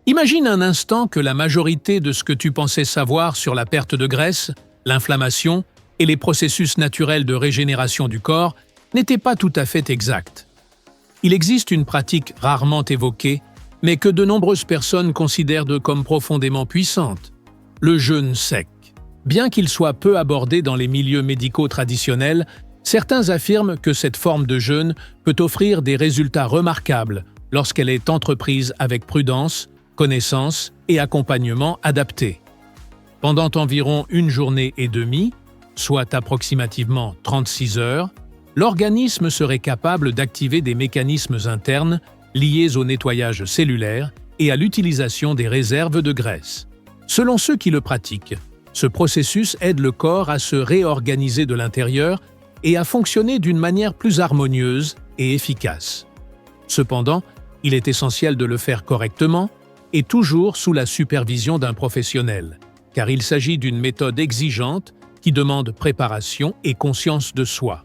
Imagine un instant que la majorité de ce que tu pensais savoir sur la perte de graisse, l'inflammation et les processus naturels de régénération du corps n'était pas tout à fait exact. Il existe une pratique rarement évoquée, mais que de nombreuses personnes considèrent comme profondément puissante, le jeûne sec. Bien qu'il soit peu abordé dans les milieux médicaux traditionnels, certains affirment que cette forme de jeûne peut offrir des résultats remarquables lorsqu'elle est entreprise avec prudence, connaissance et accompagnement adapté. Pendant environ une journée et demie, soit approximativement 36 heures, l'organisme serait capable d'activer des mécanismes internes liés au nettoyage cellulaire et à l'utilisation des réserves de graisse. Selon ceux qui le pratiquent, ce processus aide le corps à se réorganiser de l'intérieur et à fonctionner d'une manière plus harmonieuse et efficace. Cependant, il est essentiel de le faire correctement et toujours sous la supervision d'un professionnel, car il s'agit d'une méthode exigeante qui demande préparation et conscience de soi.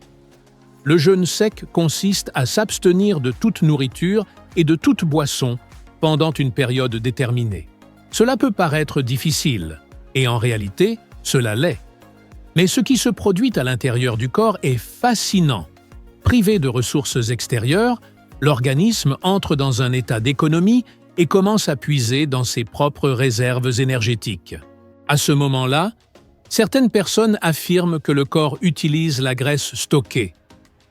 Le jeûne sec consiste à s'abstenir de toute nourriture et de toute boisson pendant une période déterminée. Cela peut paraître difficile, et en réalité, cela l'est. Mais ce qui se produit à l'intérieur du corps est fascinant. Privé de ressources extérieures, l'organisme entre dans un état d'économie et commence à puiser dans ses propres réserves énergétiques. À ce moment-là, certaines personnes affirment que le corps utilise la graisse stockée,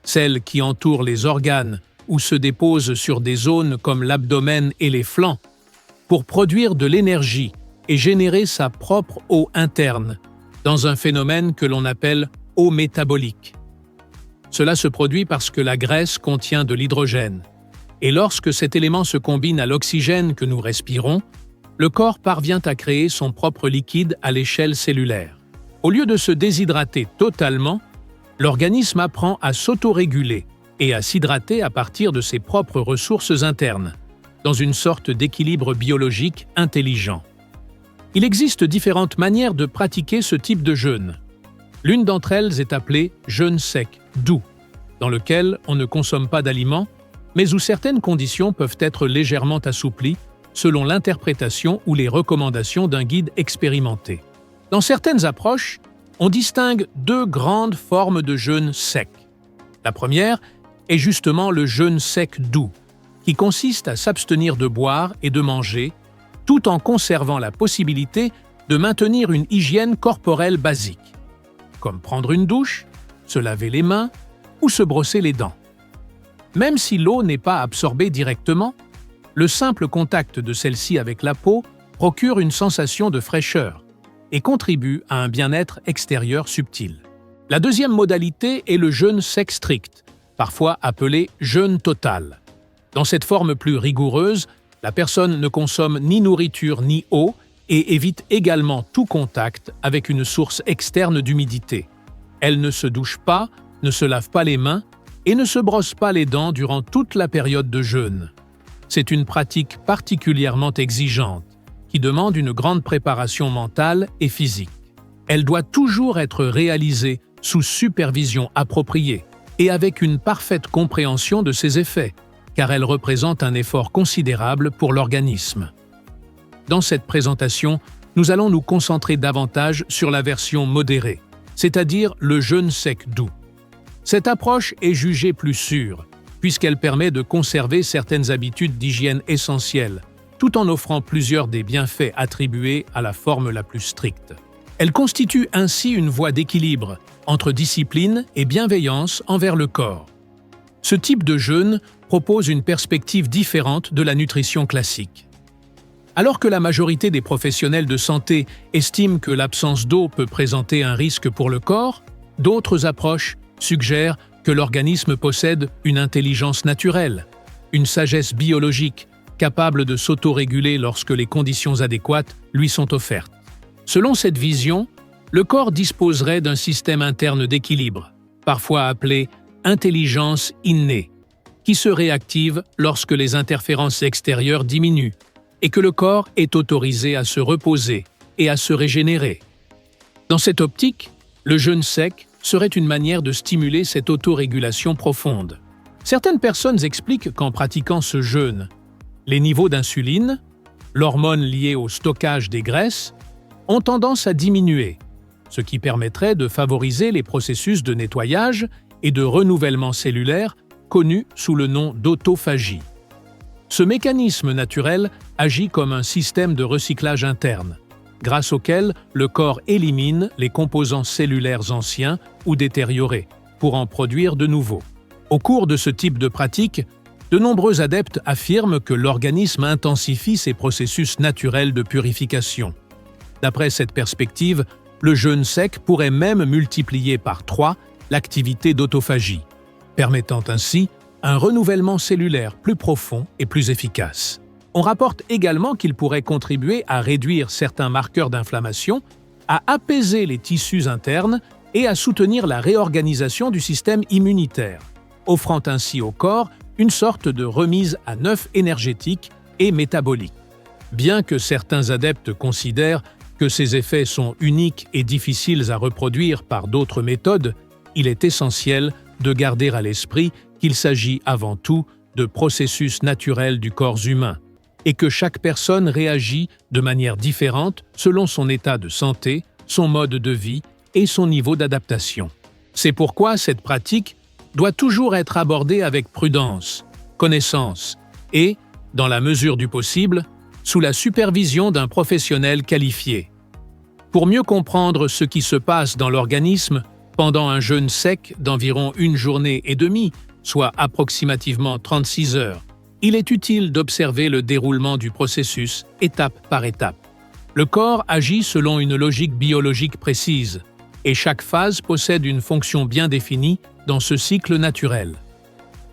celle qui entoure les organes ou se dépose sur des zones comme l'abdomen et les flancs, pour produire de l'énergie et générer sa propre eau interne, dans un phénomène que l'on appelle eau métabolique. Cela se produit parce que la graisse contient de l'hydrogène, et lorsque cet élément se combine à l'oxygène que nous respirons, le corps parvient à créer son propre liquide à l'échelle cellulaire. Au lieu de se déshydrater totalement, l'organisme apprend à s'autoréguler et à s'hydrater à partir de ses propres ressources internes, dans une sorte d'équilibre biologique intelligent. Il existe différentes manières de pratiquer ce type de jeûne. L'une d'entre elles est appelée jeûne sec, doux, dans lequel on ne consomme pas d'aliments, mais où certaines conditions peuvent être légèrement assouplies selon l'interprétation ou les recommandations d'un guide expérimenté. Dans certaines approches, on distingue deux grandes formes de jeûne sec. La première est justement le jeûne sec doux, qui consiste à s'abstenir de boire et de manger, tout en conservant la possibilité de maintenir une hygiène corporelle basique, comme prendre une douche, se laver les mains ou se brosser les dents. Même si l'eau n'est pas absorbée directement, le simple contact de celle-ci avec la peau procure une sensation de fraîcheur et contribue à un bien-être extérieur subtil. La deuxième modalité est le jeûne sec strict, parfois appelé jeûne total. Dans cette forme plus rigoureuse, la personne ne consomme ni nourriture ni eau et évite également tout contact avec une source externe d'humidité. Elle ne se douche pas, ne se lave pas les mains et ne se brosse pas les dents durant toute la période de jeûne. C'est une pratique particulièrement exigeante, qui demande une grande préparation mentale et physique. Elle doit toujours être réalisée sous supervision appropriée et avec une parfaite compréhension de ses effets, car elle représente un effort considérable pour l'organisme. Dans cette présentation, nous allons nous concentrer davantage sur la version modérée, c'est-à-dire le jeûne sec doux. Cette approche est jugée plus sûre, puisqu'elle permet de conserver certaines habitudes d'hygiène essentielles, tout en offrant plusieurs des bienfaits attribués à la forme la plus stricte. Elle constitue ainsi une voie d'équilibre entre discipline et bienveillance envers le corps. Ce type de jeûne propose une perspective différente de la nutrition classique. Alors que la majorité des professionnels de santé estiment que l'absence d'eau peut présenter un risque pour le corps, d'autres approches suggèrent que l'organisme possède une intelligence naturelle, une sagesse biologique capable de s'autoréguler lorsque les conditions adéquates lui sont offertes. Selon cette vision, le corps disposerait d'un système interne d'équilibre, parfois appelé intelligence innée, qui se réactive lorsque les interférences extérieures diminuent et que le corps est autorisé à se reposer et à se régénérer. Dans cette optique, le jeûne sec serait une manière de stimuler cette autorégulation profonde. Certaines personnes expliquent qu'en pratiquant ce jeûne, les niveaux d'insuline, l'hormone liée au stockage des graisses, ont tendance à diminuer, ce qui permettrait de favoriser les processus de nettoyage et de renouvellement cellulaire connus sous le nom d'autophagie. Ce mécanisme naturel agit comme un système de recyclage interne, grâce auquel le corps élimine les composants cellulaires anciens ou détériorés pour en produire de nouveaux. Au cours de ce type de pratique, de nombreux adeptes affirment que l'organisme intensifie ses processus naturels de purification. D'après cette perspective, le jeûne sec pourrait même multiplier par 3 l'activité d'autophagie, permettant ainsi un renouvellement cellulaire plus profond et plus efficace. On rapporte également qu'il pourrait contribuer à réduire certains marqueurs d'inflammation, à apaiser les tissus internes et à soutenir la réorganisation du système immunitaire, offrant ainsi au corps une sorte de remise à neuf énergétique et métabolique. Bien que certains adeptes considèrent que ces effets sont uniques et difficiles à reproduire par d'autres méthodes, il est essentiel de garder à l'esprit qu'il s'agit avant tout de processus naturels du corps humain et que chaque personne réagit de manière différente selon son état de santé, son mode de vie et son niveau d'adaptation. C'est pourquoi cette pratique doit toujours être abordée avec prudence, connaissance et, dans la mesure du possible, sous la supervision d'un professionnel qualifié. Pour mieux comprendre ce qui se passe dans l'organisme pendant un jeûne sec d'environ 1 journée et demie, soit approximativement 36 heures, il est utile d'observer le déroulement du processus étape par étape. Le corps agit selon une logique biologique précise, et chaque phase possède une fonction bien définie dans ce cycle naturel.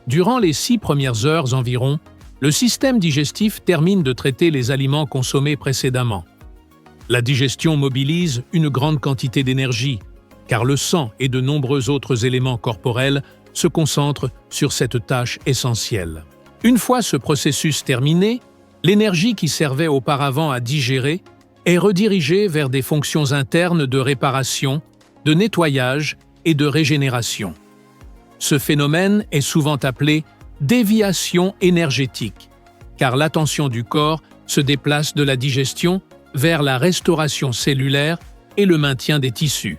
Durant les 6 premières heures environ, le système digestif termine de traiter les aliments consommés précédemment. La digestion mobilise une grande quantité d'énergie, car le sang et de nombreux autres éléments corporels se concentrent sur cette tâche essentielle. Une fois ce processus terminé, l'énergie qui servait auparavant à digérer est redirigée vers des fonctions internes de réparation, de nettoyage et de régénération. Ce phénomène est souvent appelé déviation énergétique, car l'attention du corps se déplace de la digestion vers la restauration cellulaire et le maintien des tissus.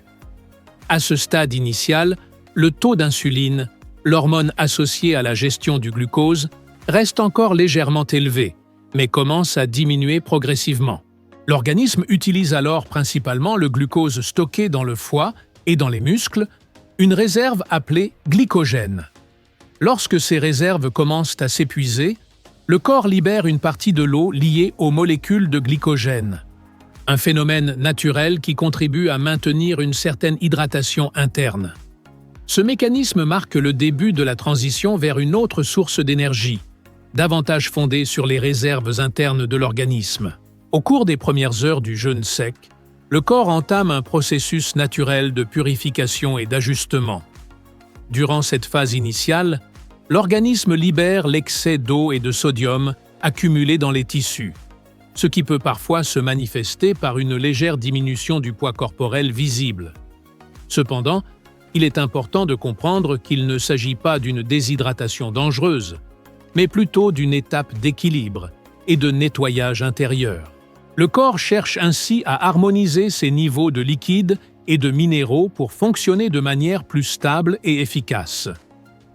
À ce stade initial, le taux d'insuline, l'hormone associée à la gestion du glucose, reste encore légèrement élevé, mais commence à diminuer progressivement. L'organisme utilise alors principalement le glucose stocké dans le foie et dans les muscles, une réserve appelée glycogène. Lorsque ces réserves commencent à s'épuiser, le corps libère une partie de l'eau liée aux molécules de glycogène, un phénomène naturel qui contribue à maintenir une certaine hydratation interne. Ce mécanisme marque le début de la transition vers une autre source d'énergie, davantage fondée sur les réserves internes de l'organisme. Au cours des premières heures du jeûne sec, le corps entame un processus naturel de purification et d'ajustement. Durant cette phase initiale, l'organisme libère l'excès d'eau et de sodium accumulé dans les tissus, ce qui peut parfois se manifester par une légère diminution du poids corporel visible. Cependant, il est important de comprendre qu'il ne s'agit pas d'une déshydratation dangereuse, mais plutôt d'une étape d'équilibre et de nettoyage intérieur. Le corps cherche ainsi à harmoniser ses niveaux de liquides et de minéraux pour fonctionner de manière plus stable et efficace.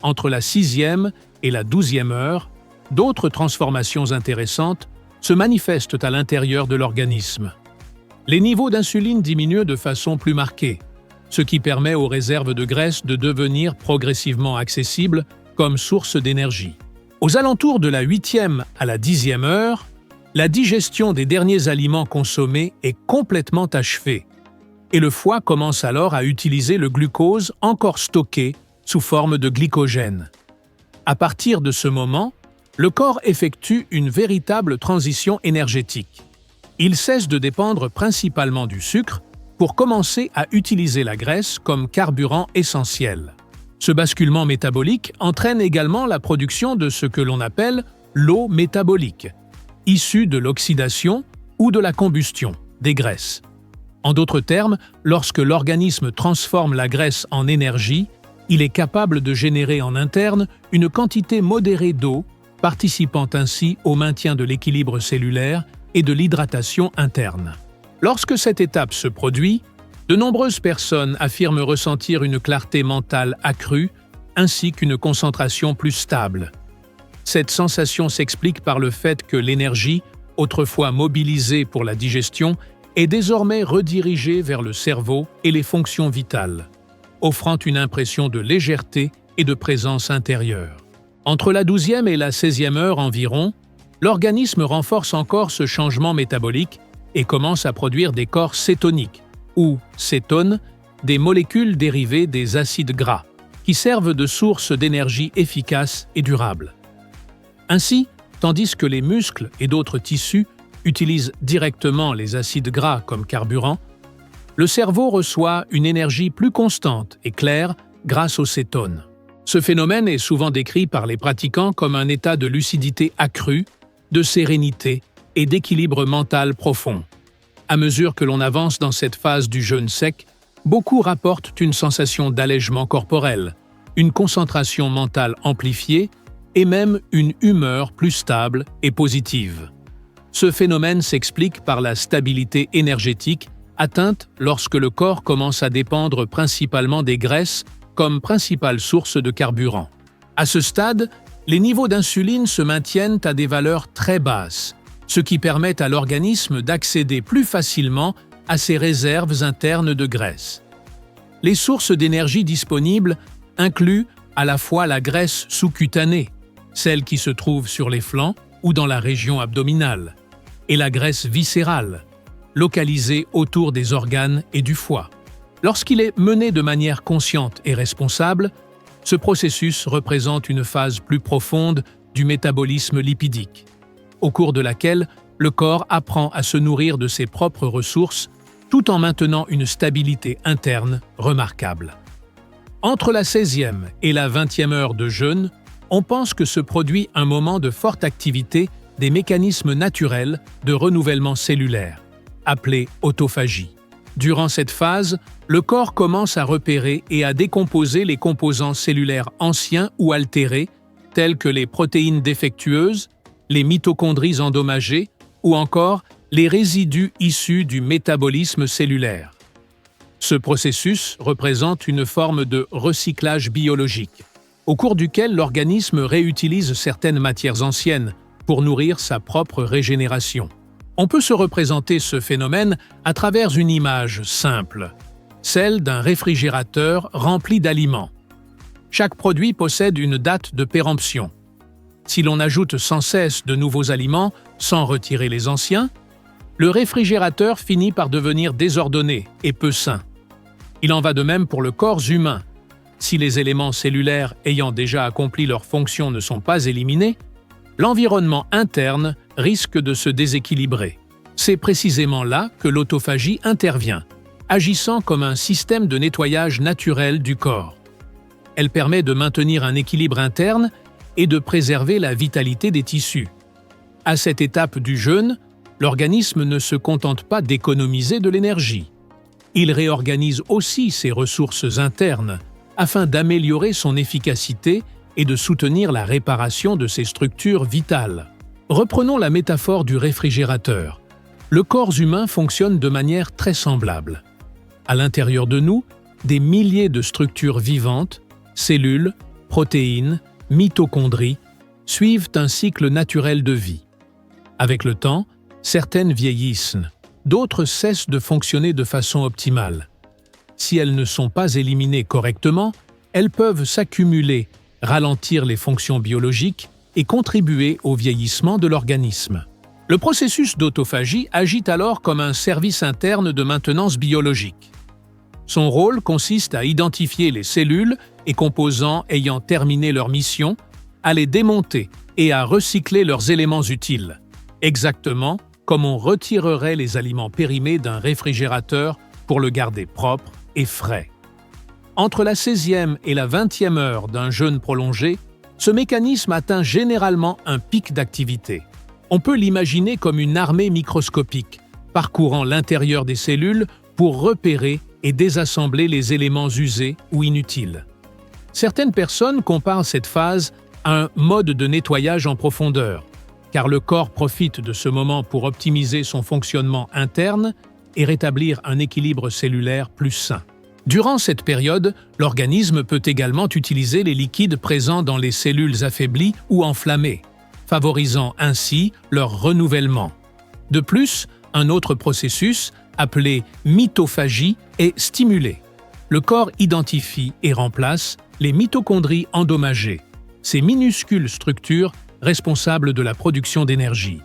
Entre la 6e et la 12e heure, d'autres transformations intéressantes se manifestent à l'intérieur de l'organisme. Les niveaux d'insuline diminuent de façon plus marquée, ce qui permet aux réserves de graisse de devenir progressivement accessibles comme source d'énergie. Aux alentours de la 8e à la 10e heure, la digestion des derniers aliments consommés est complètement achevée, et le foie commence alors à utiliser le glucose encore stocké sous forme de glycogène. À partir de ce moment, le corps effectue une véritable transition énergétique. Il cesse de dépendre principalement du sucre pour commencer à utiliser la graisse comme carburant essentiel. Ce basculement métabolique entraîne également la production de ce que l'on appelle l'eau métabolique, issue de l'oxydation ou de la combustion des graisses. En d'autres termes, lorsque l'organisme transforme la graisse en énergie, il est capable de générer en interne une quantité modérée d'eau, participant ainsi au maintien de l'équilibre cellulaire et de l'hydratation interne. Lorsque cette étape se produit, de nombreuses personnes affirment ressentir une clarté mentale accrue ainsi qu'une concentration plus stable. Cette sensation s'explique par le fait que l'énergie, autrefois mobilisée pour la digestion, est désormais redirigée vers le cerveau et les fonctions vitales, offrant une impression de légèreté et de présence intérieure. Entre la 12e et la 16e heure environ, l'organisme renforce encore ce changement métabolique et commence à produire des corps cétoniques, ou cétones, des molécules dérivées des acides gras, qui servent de source d'énergie efficace et durable. Ainsi, tandis que les muscles et d'autres tissus utilisent directement les acides gras comme carburant, le cerveau reçoit une énergie plus constante et claire grâce aux cétones. Ce phénomène est souvent décrit par les pratiquants comme un état de lucidité accrue, de sérénité et d'équilibre mental profond. À mesure que l'on avance dans cette phase du jeûne sec, beaucoup rapportent une sensation d'allègement corporel, une concentration mentale amplifiée et même une humeur plus stable et positive. Ce phénomène s'explique par la stabilité énergétique atteinte lorsque le corps commence à dépendre principalement des graisses comme principale source de carburant. À ce stade, les niveaux d'insuline se maintiennent à des valeurs très basses, ce qui permet à l'organisme d'accéder plus facilement à ses réserves internes de graisse. Les sources d'énergie disponibles incluent à la fois la graisse sous-cutanée, celle qui se trouve sur les flancs ou dans la région abdominale, et la graisse viscérale, localisée autour des organes et du foie. Lorsqu'il est mené de manière consciente et responsable, ce processus représente une phase plus profonde du métabolisme lipidique, au cours de laquelle le corps apprend à se nourrir de ses propres ressources tout en maintenant une stabilité interne remarquable. Entre la 16e et la 20e heure de jeûne, on pense que se produit un moment de forte activité des mécanismes naturels de renouvellement cellulaire, appelé autophagie. Durant cette phase, le corps commence à repérer et à décomposer les composants cellulaires anciens ou altérés, tels que les protéines défectueuses, les mitochondries endommagées ou encore les résidus issus du métabolisme cellulaire. Ce processus représente une forme de recyclage biologique, au cours duquel l'organisme réutilise certaines matières anciennes pour nourrir sa propre régénération. On peut se représenter ce phénomène à travers une image simple, celle d'un réfrigérateur rempli d'aliments. Chaque produit possède une date de péremption. Si l'on ajoute sans cesse de nouveaux aliments sans retirer les anciens, le réfrigérateur finit par devenir désordonné et peu sain. Il en va de même pour le corps humain. Si les éléments cellulaires ayant déjà accompli leur fonction ne sont pas éliminés, l'environnement interne risque de se déséquilibrer. C'est précisément là que l'autophagie intervient, agissant comme un système de nettoyage naturel du corps. Elle permet de maintenir un équilibre interne et de préserver la vitalité des tissus. À cette étape du jeûne, l'organisme ne se contente pas d'économiser de l'énergie. Il réorganise aussi ses ressources internes afin d'améliorer son efficacité et de soutenir la réparation de ses structures vitales. Reprenons la métaphore du réfrigérateur. Le corps humain fonctionne de manière très semblable. À l'intérieur de nous, des milliers de structures vivantes, cellules, protéines, mitochondries, suivent un cycle naturel de vie. Avec le temps, certaines vieillissent, d'autres cessent de fonctionner de façon optimale. Si elles ne sont pas éliminées correctement, elles peuvent s'accumuler, ralentir les fonctions biologiques et contribuer au vieillissement de l'organisme. Le processus d'autophagie agit alors comme un service interne de maintenance biologique. Son rôle consiste à identifier les cellules et composants ayant terminé leur mission, à les démonter et à recycler leurs éléments utiles, exactement comme on retirerait les aliments périmés d'un réfrigérateur pour le garder propre et frais. Entre la 16e et la 20e heure d'un jeûne prolongé, ce mécanisme atteint généralement un pic d'activité. On peut l'imaginer comme une armée microscopique, parcourant l'intérieur des cellules pour repérer et désassembler les éléments usés ou inutiles. Certaines personnes comparent cette phase à un mode de nettoyage en profondeur, car le corps profite de ce moment pour optimiser son fonctionnement interne et rétablir un équilibre cellulaire plus sain. Durant cette période, l'organisme peut également utiliser les liquides présents dans les cellules affaiblies ou enflammées, favorisant ainsi leur renouvellement. De plus, un autre processus, appelé mitophagie, est stimulé. Le corps identifie et remplace les mitochondries endommagées, ces minuscules structures responsables de la production d'énergie,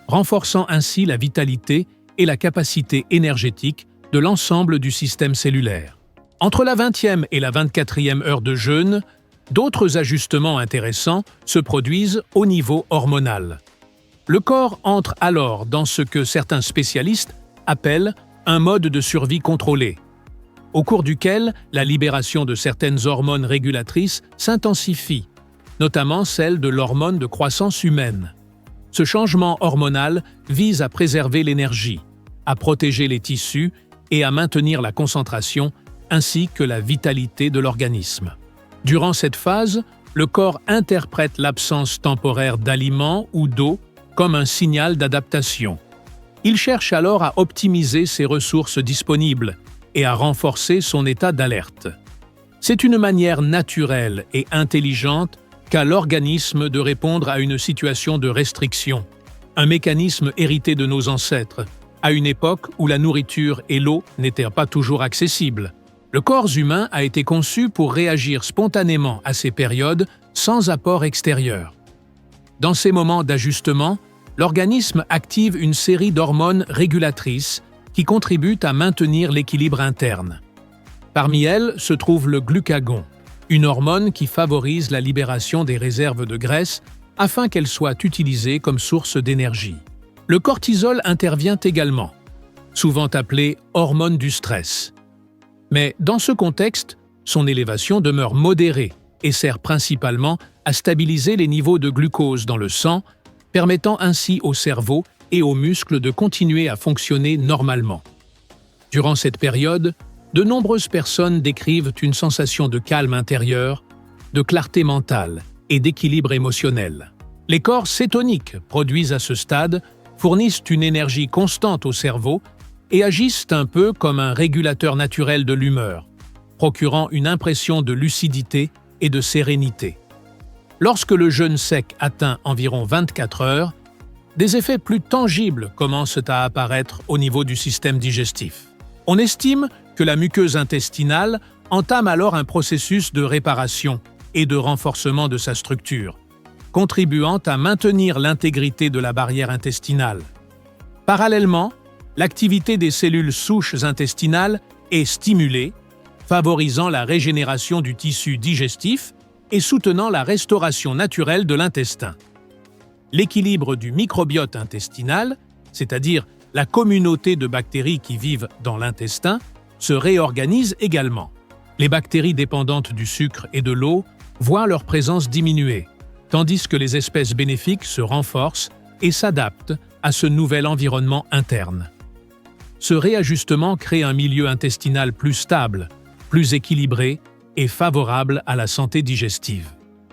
renforçant ainsi la vitalité et la capacité énergétique de l'ensemble du système cellulaire. Entre la 20e et la 24e heure de jeûne, d'autres ajustements intéressants se produisent au niveau hormonal. Le corps entre alors dans ce que certains spécialistes appellent un mode de survie contrôlé, au cours duquel la libération de certaines hormones régulatrices s'intensifie, notamment celle de l'hormone de croissance humaine. Ce changement hormonal vise à préserver l'énergie, à protéger les tissus et à maintenir la concentration ainsi que la vitalité de l'organisme. Durant cette phase, le corps interprète l'absence temporaire d'aliments ou d'eau comme un signal d'adaptation. Il cherche alors à optimiser ses ressources disponibles et à renforcer son état d'alerte. C'est une manière naturelle et intelligente qu'a l'organisme de répondre à une situation de restriction, un mécanisme hérité de nos ancêtres, à une époque où la nourriture et l'eau n'étaient pas toujours accessibles. Le corps humain a été conçu pour réagir spontanément à ces périodes sans apport extérieur. Dans ces moments d'ajustement, l'organisme active une série d'hormones régulatrices qui contribuent à maintenir l'équilibre interne. Parmi elles se trouve le glucagon, une hormone qui favorise la libération des réserves de graisse afin qu'elles soient utilisées comme source d'énergie. Le cortisol intervient également, souvent appelé hormone du stress. Mais dans ce contexte, son élévation demeure modérée et sert principalement à stabiliser les niveaux de glucose dans le sang, permettant ainsi au cerveau et aux muscles de continuer à fonctionner normalement. Durant cette période, de nombreuses personnes décrivent une sensation de calme intérieur, de clarté mentale et d'équilibre émotionnel. Les corps cétoniques produits à ce stade fournissent une énergie constante au cerveau et agissent un peu comme un régulateur naturel de l'humeur, procurant une impression de lucidité et de sérénité. Lorsque le jeûne sec atteint environ 24 heures, des effets plus tangibles commencent à apparaître au niveau du système digestif. On estime que la muqueuse intestinale entame alors un processus de réparation et de renforcement de sa structure, contribuant à maintenir l'intégrité de la barrière intestinale. Parallèlement, l'activité des cellules souches intestinales est stimulée, favorisant la régénération du tissu digestif et soutenant la restauration naturelle de l'intestin. L'équilibre du microbiote intestinal, c'est-à-dire la communauté de bactéries qui vivent dans l'intestin, se réorganise également. Les bactéries dépendantes du sucre et de l'eau voient leur présence diminuer, tandis que les espèces bénéfiques se renforcent et s'adaptent à ce nouvel environnement interne. Ce réajustement crée un milieu intestinal plus stable, plus équilibré et favorable à la santé digestive.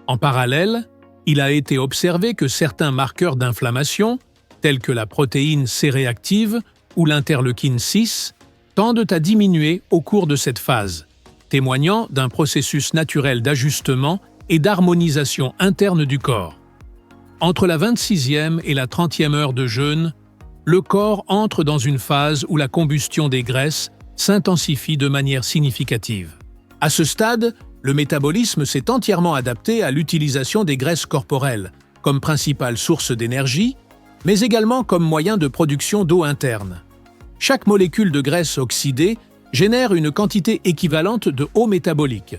En parallèle, il a été observé que certains marqueurs d'inflammation, tels que la protéine C-réactive ou l'interleukine 6, tendent à diminuer au cours de cette phase, témoignant d'un processus naturel d'ajustement et d'harmonisation interne du corps. Entre la 26e et la 30e heure de jeûne, le corps entre dans une phase où la combustion des graisses s'intensifie de manière significative. À ce stade, le métabolisme s'est entièrement adapté à l'utilisation des graisses corporelles, comme principale source d'énergie, mais également comme moyen de production d'eau interne. Chaque molécule de graisse oxydée génère une quantité équivalente de eau métabolique,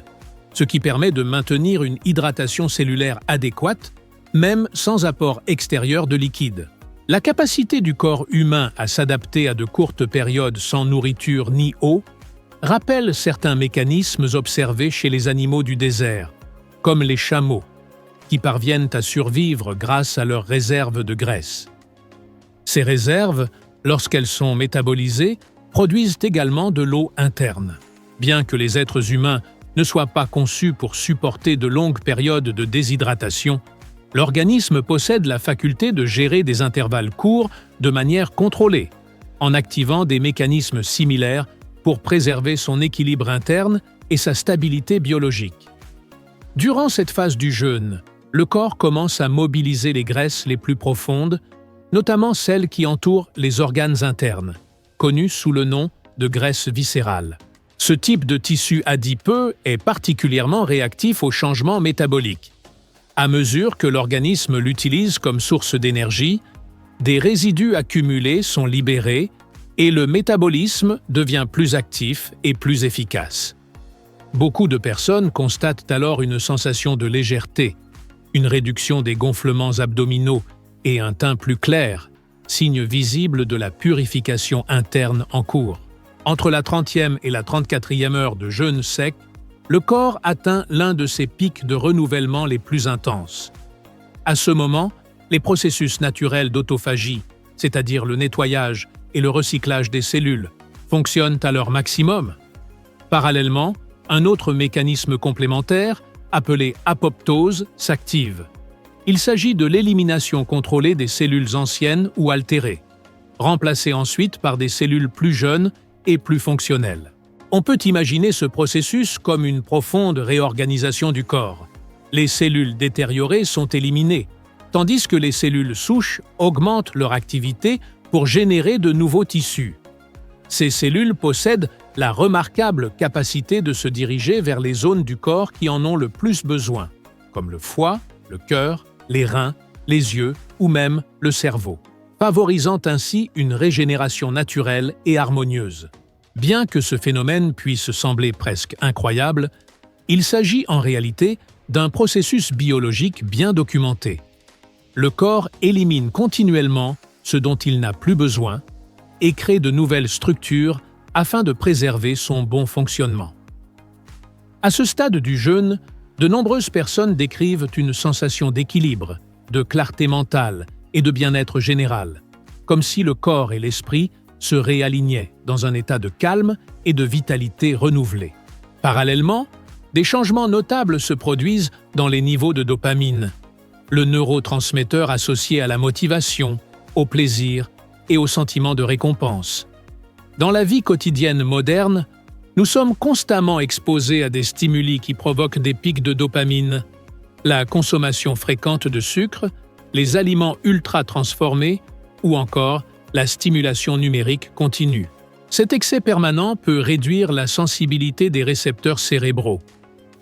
ce qui permet de maintenir une hydratation cellulaire adéquate, même sans apport extérieur de liquide. La capacité du corps humain à s'adapter à de courtes périodes sans nourriture ni eau rappelle certains mécanismes observés chez les animaux du désert, comme les chameaux, qui parviennent à survivre grâce à leurs réserves de graisse. Ces réserves, lorsqu'elles sont métabolisées, produisent également de l'eau interne. Bien que les êtres humains ne soient pas conçus pour supporter de longues périodes de déshydratation, L'organisme possède la faculté de gérer des intervalles courts de manière contrôlée, en activant des mécanismes similaires pour préserver son équilibre interne et sa stabilité biologique. Durant cette phase du jeûne, le corps commence à mobiliser les graisses les plus profondes, notamment celles qui entourent les organes internes, connues sous le nom de graisse viscérale. Ce type de tissu adipeux est particulièrement réactif aux changements métaboliques. À mesure que l'organisme l'utilise comme source d'énergie, des résidus accumulés sont libérés et le métabolisme devient plus actif et plus efficace. Beaucoup de personnes constatent alors une sensation de légèreté, une réduction des gonflements abdominaux et un teint plus clair, signe visible de la purification interne en cours. Entre la 30e et la 34e heure de jeûne sec, le corps atteint l'un de ses pics de renouvellement les plus intenses. À ce moment, les processus naturels d'autophagie, c'est-à-dire le nettoyage et le recyclage des cellules, fonctionnent à leur maximum. Parallèlement, un autre mécanisme complémentaire, appelé apoptose, s'active. Il s'agit de l'élimination contrôlée des cellules anciennes ou altérées, remplacées ensuite par des cellules plus jeunes et plus fonctionnelles. On peut imaginer ce processus comme une profonde réorganisation du corps. Les cellules détériorées sont éliminées, tandis que les cellules souches augmentent leur activité pour générer de nouveaux tissus. Ces cellules possèdent la remarquable capacité de se diriger vers les zones du corps qui en ont le plus besoin, comme le foie, le cœur, les reins, les yeux ou même le cerveau, favorisant ainsi une régénération naturelle et harmonieuse. Bien que ce phénomène puisse sembler presque incroyable, il s'agit en réalité d'un processus biologique bien documenté. Le corps élimine continuellement ce dont il n'a plus besoin et crée de nouvelles structures afin de préserver son bon fonctionnement. À ce stade du jeûne, de nombreuses personnes décrivent une sensation d'équilibre, de clarté mentale et de bien-être général, comme si le corps et l'esprit se réalignaient dans un état de calme et de vitalité renouvelée. Parallèlement, des changements notables se produisent dans les niveaux de dopamine, le neurotransmetteur associé à la motivation, au plaisir et au sentiment de récompense. Dans la vie quotidienne moderne, nous sommes constamment exposés à des stimuli qui provoquent des pics de dopamine. La consommation fréquente de sucre, les aliments ultra transformés ou encore la stimulation numérique continue. Cet excès permanent peut réduire la sensibilité des récepteurs cérébraux,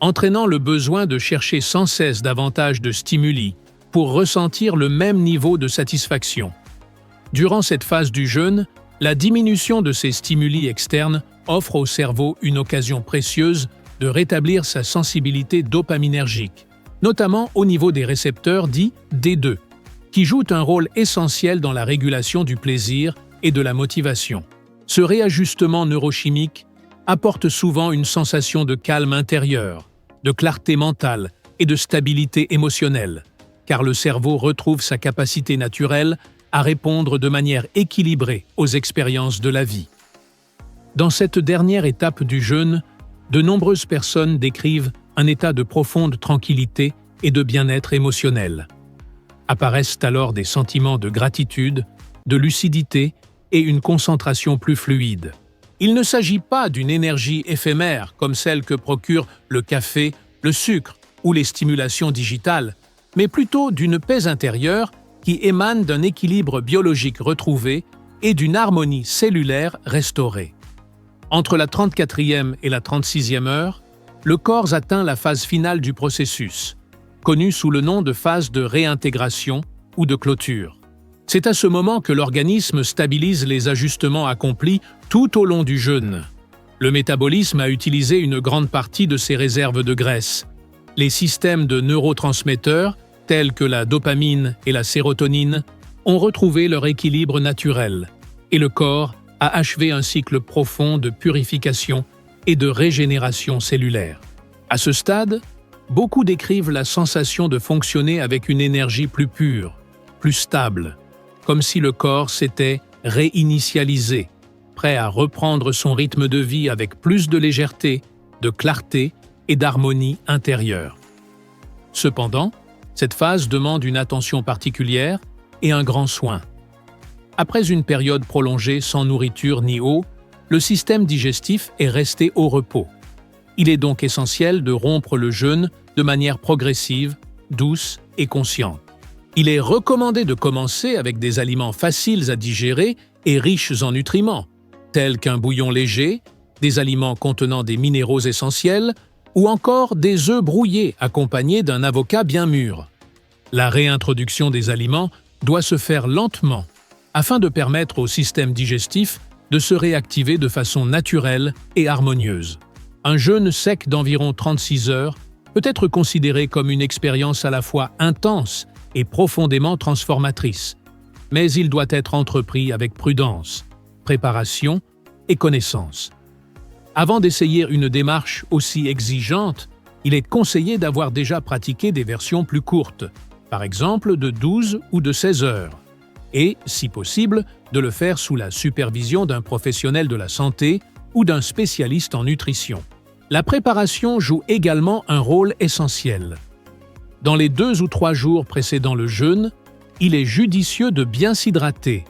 entraînant le besoin de chercher sans cesse davantage de stimuli pour ressentir le même niveau de satisfaction. Durant cette phase du jeûne, la diminution de ces stimuli externes offre au cerveau une occasion précieuse de rétablir sa sensibilité dopaminergique, notamment au niveau des récepteurs dits D2, qui jouent un rôle essentiel dans la régulation du plaisir et de la motivation. Ce réajustement neurochimique apporte souvent une sensation de calme intérieur, de clarté mentale et de stabilité émotionnelle, car le cerveau retrouve sa capacité naturelle à répondre de manière équilibrée aux expériences de la vie. Dans cette dernière étape du jeûne, de nombreuses personnes décrivent un état de profonde tranquillité et de bien-être émotionnel. Apparaissent alors des sentiments de gratitude, de lucidité et une concentration plus fluide. Il ne s'agit pas d'une énergie éphémère comme celle que procurent le café, le sucre ou les stimulations digitales, mais plutôt d'une paix intérieure qui émane d'un équilibre biologique retrouvé et d'une harmonie cellulaire restaurée. Entre la 34e et la 36e heure, le corps atteint la phase finale du processus, connue sous le nom de phase de réintégration ou de clôture. C'est à ce moment que l'organisme stabilise les ajustements accomplis tout au long du jeûne. Le métabolisme a utilisé une grande partie de ses réserves de graisse. Les systèmes de neurotransmetteurs, tels que la dopamine et la sérotonine, ont retrouvé leur équilibre naturel, et le corps a achevé un cycle profond de purification et de régénération cellulaire. À ce stade, beaucoup décrivent la sensation de fonctionner avec une énergie plus pure, plus stable, comme si le corps s'était réinitialisé, prêt à reprendre son rythme de vie avec plus de légèreté, de clarté et d'harmonie intérieure. Cependant, Cette phase demande une attention particulière et un grand soin. Après une période prolongée sans nourriture ni eau, le système digestif est resté au repos. Il est donc essentiel de rompre le jeûne de manière progressive, douce et consciente. Il est recommandé de commencer avec des aliments faciles à digérer et riches en nutriments, tels qu'un bouillon léger, des aliments contenant des minéraux essentiels ou encore des œufs brouillés accompagnés d'un avocat bien mûr. La réintroduction des aliments doit se faire lentement afin de permettre au système digestif de se réactiver de façon naturelle et harmonieuse. Un jeûne sec d'environ 36 heures peut être considéré comme une expérience à la fois intense et profondément transformatrice, mais il doit être entrepris avec prudence, préparation et connaissance. Avant d'essayer une démarche aussi exigeante, il est conseillé d'avoir déjà pratiqué des versions plus courtes, par exemple de 12 ou de 16 heures, et, si possible, de le faire sous la supervision d'un professionnel de la santé ou d'un spécialiste en nutrition. La préparation joue également un rôle essentiel. Dans les 2 ou 3 jours précédant le jeûne, il est judicieux de bien s'hydrater,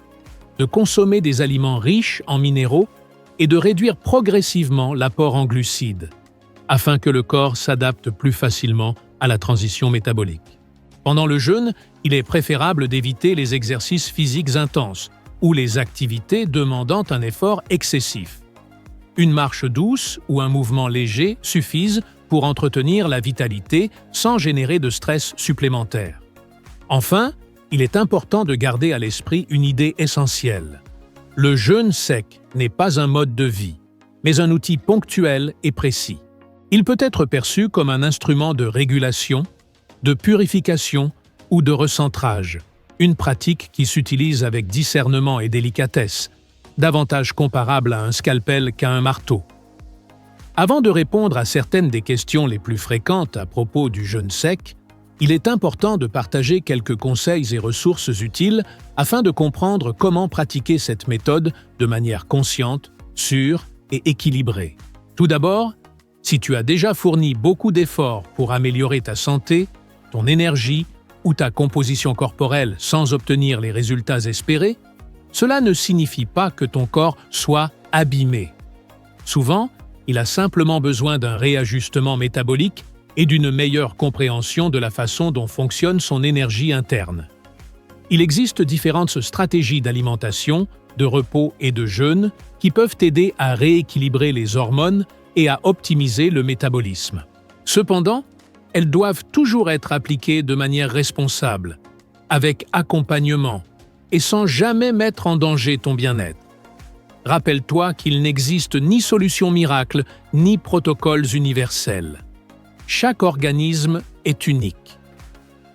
de consommer des aliments riches en minéraux et de réduire progressivement l'apport en glucides, afin que le corps s'adapte plus facilement à la transition métabolique. Pendant le jeûne, il est préférable d'éviter les exercices physiques intenses ou les activités demandant un effort excessif. Une marche douce ou un mouvement léger suffisent pour entretenir la vitalité sans générer de stress supplémentaire. Enfin, il est important de garder à l'esprit une idée essentielle. Le jeûne sec n'est pas un mode de vie, mais un outil ponctuel et précis. Il peut être perçu comme un instrument de régulation, de purification ou de recentrage, une pratique qui s'utilise avec discernement et délicatesse, davantage comparable à un scalpel qu'à un marteau. Avant de répondre à certaines des questions les plus fréquentes à propos du jeûne sec, il est important de partager quelques conseils et ressources utiles afin de comprendre comment pratiquer cette méthode de manière consciente, sûre et équilibrée. Tout d'abord, si tu as déjà fourni beaucoup d'efforts pour améliorer ta santé, ton énergie ou ta composition corporelle sans obtenir les résultats espérés, cela ne signifie pas que ton corps soit abîmé. Souvent, il a simplement besoin d'un réajustement métabolique et d'une meilleure compréhension de la façon dont fonctionne son énergie interne. Il existe différentes stratégies d'alimentation, de repos et de jeûne qui peuvent t'aider à rééquilibrer les hormones et à optimiser le métabolisme. Cependant, elles doivent toujours être appliquées de manière responsable, avec accompagnement et sans jamais mettre en danger ton bien-être. Rappelle-toi qu'il n'existe ni solution miracle, ni protocoles universels. Chaque organisme est unique.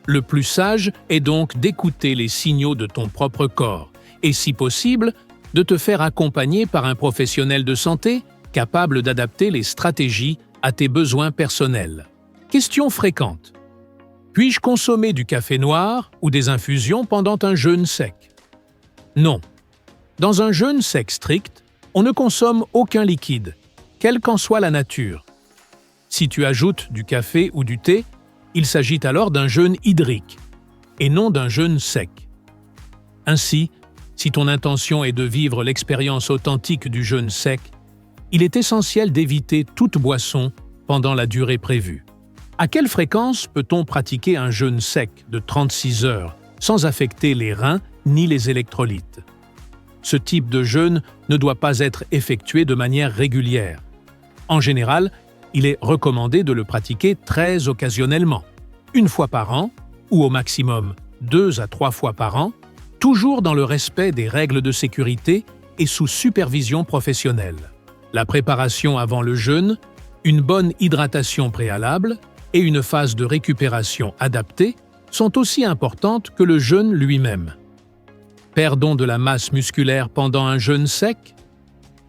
Le plus sage est donc d'écouter les signaux de ton propre corps et, si possible, de te faire accompagner par un professionnel de santé capable d'adapter les stratégies à tes besoins personnels. Question fréquente. Puis-je consommer du café noir ou des infusions pendant un jeûne sec? Non. Dans un jeûne sec strict, on ne consomme aucun liquide, quelle qu'en soit la nature. Si tu ajoutes du café ou du thé, il s'agit alors d'un jeûne hydrique, et non d'un jeûne sec. Ainsi, si ton intention est de vivre l'expérience authentique du jeûne sec, il est essentiel d'éviter toute boisson pendant la durée prévue. À quelle fréquence peut-on pratiquer un jeûne sec de 36 heures sans affecter les reins ni les électrolytes? Ce type de jeûne ne doit pas être effectué de manière régulière. En général, il est recommandé de le pratiquer très occasionnellement, 1 fois par an ou au maximum 2 à 3 fois par an, toujours dans le respect des règles de sécurité et sous supervision professionnelle. La préparation avant le jeûne, une bonne hydratation préalable et une phase de récupération adaptée sont aussi importantes que le jeûne lui-même. Perdons de la masse musculaire pendant un jeûne sec?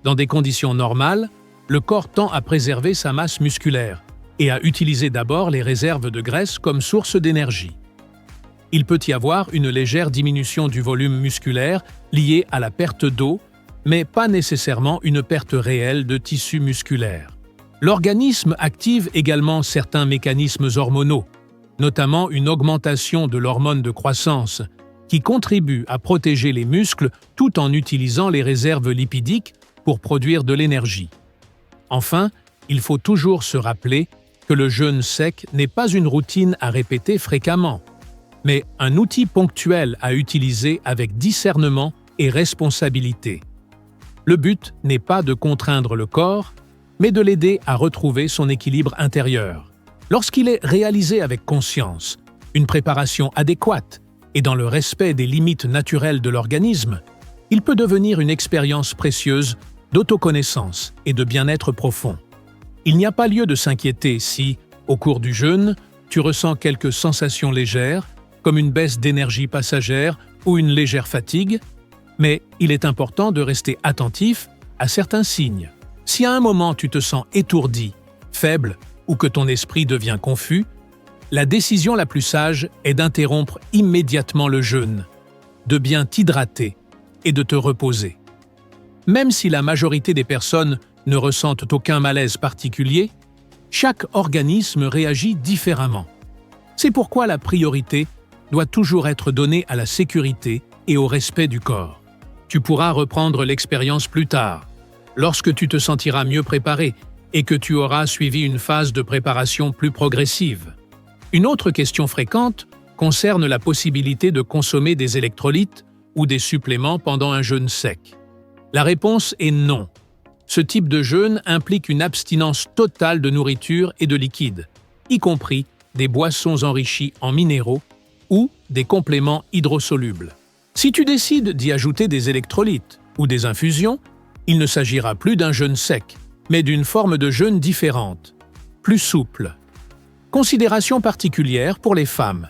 Dans des conditions normales, le corps tend à préserver sa masse musculaire et à utiliser d'abord les réserves de graisse comme source d'énergie. Il peut y avoir une légère diminution du volume musculaire liée à la perte d'eau, mais pas nécessairement une perte réelle de tissu musculaire. L'organisme active également certains mécanismes hormonaux, notamment une augmentation de l'hormone de croissance, qui contribue à protéger les muscles tout en utilisant les réserves lipidiques pour produire de l'énergie. Enfin, il faut toujours se rappeler que le jeûne sec n'est pas une routine à répéter fréquemment, mais un outil ponctuel à utiliser avec discernement et responsabilité. Le but n'est pas de contraindre le corps, mais de l'aider à retrouver son équilibre intérieur. Lorsqu'il est réalisé avec conscience, une préparation adéquate et dans le respect des limites naturelles de l'organisme, il peut devenir une expérience précieuse d'autoconnaissance et de bien-être profond. Il n'y a pas lieu de s'inquiéter si, au cours du jeûne, tu ressens quelques sensations légères, comme une baisse d'énergie passagère ou une légère fatigue, mais il est important de rester attentif à certains signes. Si à un moment tu te sens étourdi, faible ou que ton esprit devient confus, la décision la plus sage est d'interrompre immédiatement le jeûne, de bien t'hydrater et de te reposer. Même si la majorité des personnes ne ressentent aucun malaise particulier, chaque organisme réagit différemment. C'est pourquoi la priorité doit toujours être donnée à la sécurité et au respect du corps. Tu pourras reprendre l'expérience plus tard, lorsque tu te sentiras mieux préparé et que tu auras suivi une phase de préparation plus progressive. Une autre question fréquente concerne la possibilité de consommer des électrolytes ou des suppléments pendant un jeûne sec. La réponse est non. Ce type de jeûne implique une abstinence totale de nourriture et de liquides, y compris des boissons enrichies en minéraux ou des compléments hydrosolubles. Si tu décides d'y ajouter des électrolytes ou des infusions, il ne s'agira plus d'un jeûne sec, mais d'une forme de jeûne différente, plus souple. Considération particulière pour les femmes.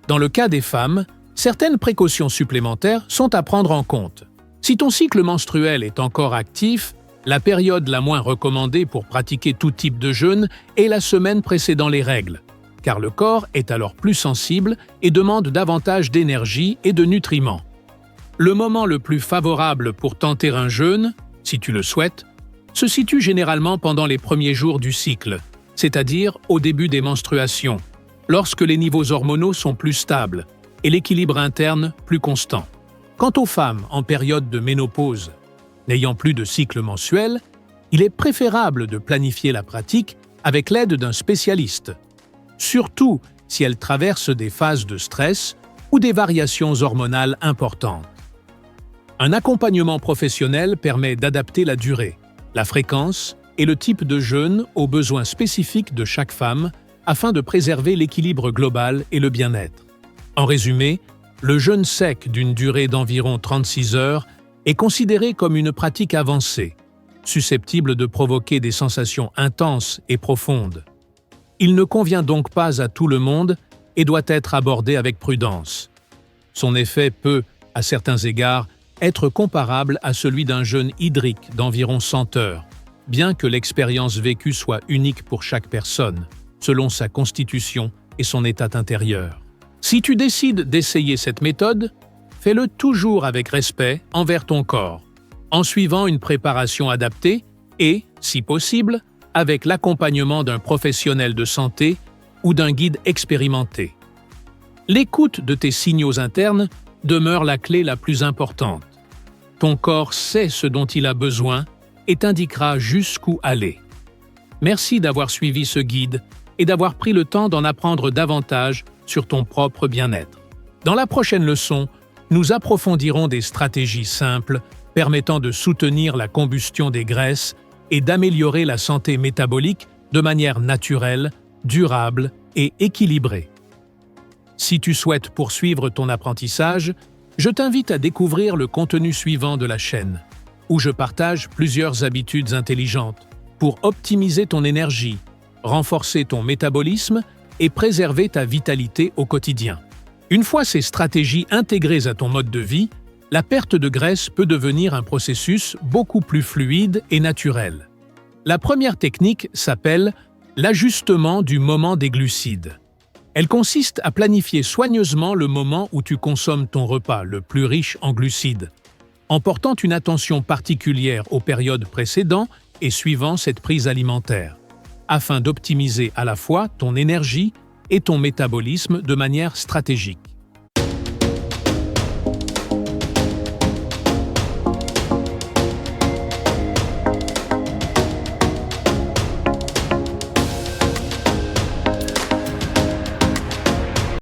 Dans le cas des femmes, certaines précautions supplémentaires sont à prendre en compte. Si ton cycle menstruel est encore actif, la période la moins recommandée pour pratiquer tout type de jeûne est la semaine précédant les règles, car le corps est alors plus sensible et demande davantage d'énergie et de nutriments. Le moment le plus favorable pour tenter un jeûne, si tu le souhaites, se situe généralement pendant les premiers jours du cycle, c'est-à-dire au début des menstruations, lorsque les niveaux hormonaux sont plus stables et l'équilibre interne plus constant. Quant aux femmes en période de ménopause, n'ayant plus de cycle mensuel, il est préférable de planifier la pratique avec l'aide d'un spécialiste, surtout si elles traversent des phases de stress ou des variations hormonales importantes. Un accompagnement professionnel permet d'adapter la durée, la fréquence et le type de jeûne aux besoins spécifiques de chaque femme afin de préserver l'équilibre global et le bien-être. En résumé, le jeûne sec d'une durée d'environ 36 heures est considéré comme une pratique avancée, susceptible de provoquer des sensations intenses et profondes. Il ne convient donc pas à tout le monde et doit être abordé avec prudence. Son effet peut, à certains égards, être comparable à celui d'un jeûne hydrique d'environ 100 heures, bien que l'expérience vécue soit unique pour chaque personne, selon sa constitution et son état intérieur. Si tu décides d'essayer cette méthode, fais-le toujours avec respect envers ton corps, en suivant une préparation adaptée et, si possible, avec l'accompagnement d'un professionnel de santé ou d'un guide expérimenté. L'écoute de tes signaux internes demeure la clé la plus importante. Ton corps sait ce dont il a besoin et t'indiquera jusqu'où aller. Merci d'avoir suivi ce guide et d'avoir pris le temps d'en apprendre davantage sur ton propre bien-être. Dans la prochaine leçon, nous approfondirons des stratégies simples permettant de soutenir la combustion des graisses et d'améliorer la santé métabolique de manière naturelle, durable et équilibrée. Si tu souhaites poursuivre ton apprentissage, je t'invite à découvrir le contenu suivant de la chaîne, où je partage plusieurs habitudes intelligentes pour optimiser ton énergie, renforcer ton métabolisme et préserver ta vitalité au quotidien. Une fois ces stratégies intégrées à ton mode de vie, la perte de graisse peut devenir un processus beaucoup plus fluide et naturel. La première technique s'appelle l'ajustement du moment des glucides. Elle consiste à planifier soigneusement le moment où tu consommes ton repas le plus riche en glucides, en portant une attention particulière aux périodes précédant et suivant cette prise alimentaire, afin d'optimiser à la fois ton énergie et ton métabolisme de manière stratégique.